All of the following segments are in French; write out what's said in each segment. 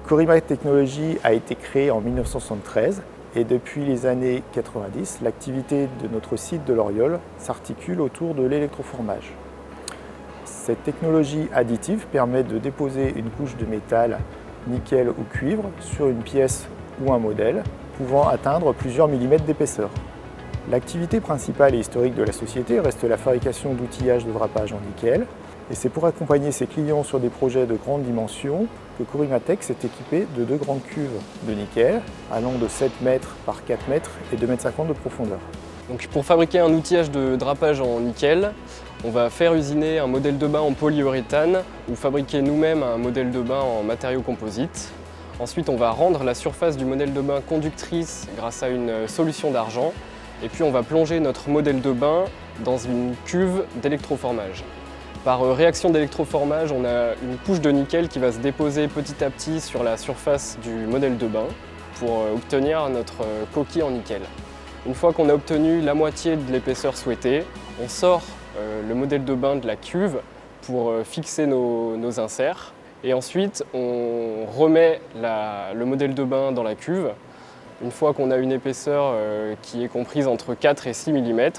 Corimac Technologies a été créé en 1973 et depuis les années 90, l'activité de notre site de Loriol s'articule autour de l'électroformage. Cette technologie additive permet de déposer une couche de métal, nickel ou cuivre sur une pièce ou un modèle pouvant atteindre plusieurs millimètres d'épaisseur. L'activité principale et historique de la société reste la fabrication d'outillages de drapage en nickel et c'est pour accompagner ses clients sur des projets de grande dimension que Corimatech s'est équipé de 2 grandes cuves de nickel allant de 7 mètres par 4 mètres et 2,50 mètres de profondeur. Donc pour fabriquer un outillage de drapage en nickel, on va faire usiner un modèle de bain en polyuréthane ou fabriquer nous-mêmes un modèle de bain en matériaux composites. Ensuite, on va rendre la surface du modèle de bain conductrice grâce à une solution d'argent. Et puis on va plonger notre modèle de bain dans une cuve d'électroformage. Par réaction d'électroformage, on a une couche de nickel qui va se déposer petit à petit sur la surface du modèle de bain pour obtenir notre coquille en nickel. Une fois qu'on a obtenu la moitié de l'épaisseur souhaitée, on sort le modèle de bain de la cuve pour fixer nos inserts. Et ensuite, on remet le modèle de bain dans la cuve. Une fois qu'on a une épaisseur qui est comprise entre 4 et 6 mm,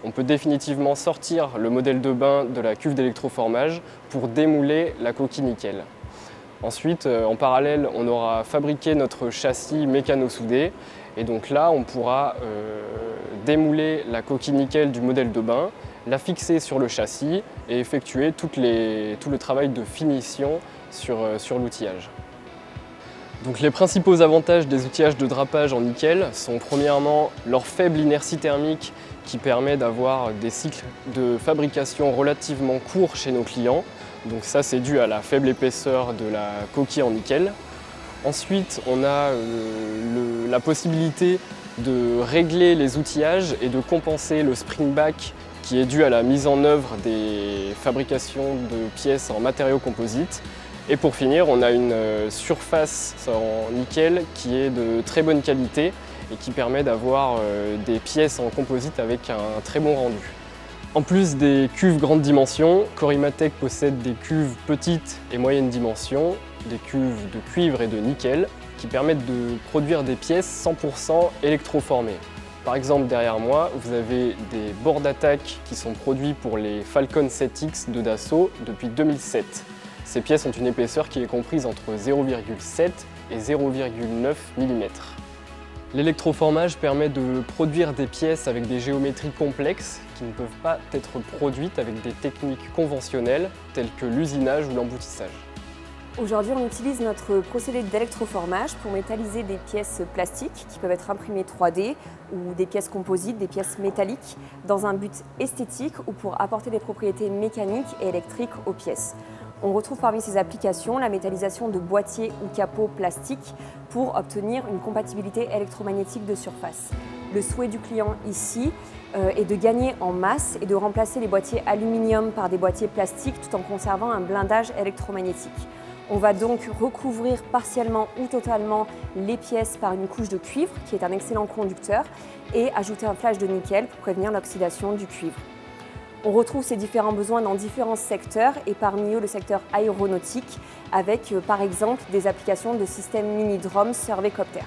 on peut définitivement sortir le modèle de bain de la cuve d'électroformage pour démouler la coquille nickel. Ensuite, en parallèle, on aura fabriqué notre châssis mécano-soudé et donc là, on pourra démouler la coquille nickel du modèle de bain, la fixer sur le châssis et effectuer tout le travail de finition sur l'outillage. Donc les principaux avantages des outillages de drapage en nickel sont premièrement leur faible inertie thermique qui permet d'avoir des cycles de fabrication relativement courts chez nos clients. Donc ça c'est dû à la faible épaisseur de la coquille en nickel. Ensuite on a la possibilité de régler les outillages et de compenser le springback qui est dû à la mise en œuvre des fabrications de pièces en matériaux composites. Et pour finir, on a une surface en nickel qui est de très bonne qualité et qui permet d'avoir des pièces en composite avec un très bon rendu. En plus des cuves grande dimension, Corimatech possède des cuves petites et moyennes dimensions, des cuves de cuivre et de nickel qui permettent de produire des pièces 100% électroformées. Par exemple, derrière moi, vous avez des bords d'attaque qui sont produits pour les Falcon 7X de Dassault depuis 2007. Ces pièces ont une épaisseur qui est comprise entre 0,7 et 0,9 mm. L'électroformage permet de produire des pièces avec des géométries complexes qui ne peuvent pas être produites avec des techniques conventionnelles telles que l'usinage ou l'emboutissage. Aujourd'hui, on utilise notre procédé d'électroformage pour métalliser des pièces plastiques qui peuvent être imprimées 3D ou des pièces composites, des pièces métalliques, dans un but esthétique ou pour apporter des propriétés mécaniques et électriques aux pièces. On retrouve parmi ces applications la métallisation de boîtiers ou capots plastiques pour obtenir une compatibilité électromagnétique de surface. Le souhait du client ici est de gagner en masse et de remplacer les boîtiers aluminium par des boîtiers plastiques tout en conservant un blindage électromagnétique. On va donc recouvrir partiellement ou totalement les pièces par une couche de cuivre qui est un excellent conducteur et ajouter un flash de nickel pour prévenir l'oxydation du cuivre. On retrouve ces différents besoins dans différents secteurs et parmi eux le secteur aéronautique avec par exemple des applications de systèmes mini-drones Surveycopter.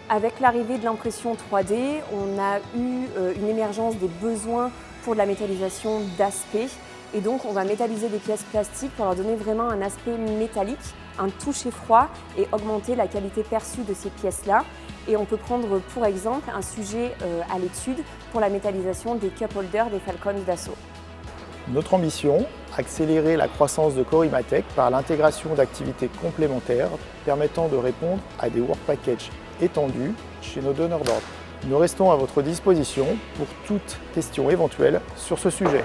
Avec l'arrivée de l'impression 3D, on a eu une émergence des besoins pour de la métallisation d'aspect et donc on va métalliser des pièces plastiques pour leur donner vraiment un aspect métallique, un toucher froid et augmenter la qualité perçue de ces pièces-là. Et on peut prendre pour exemple un sujet à l'étude pour la métallisation des cup holders des Falcon Dassault. Notre ambition, accélérer la croissance de Corimatech par l'intégration d'activités complémentaires permettant de répondre à des work packages étendus chez nos donneurs d'ordre. Nous restons à votre disposition pour toute question éventuelle sur ce sujet.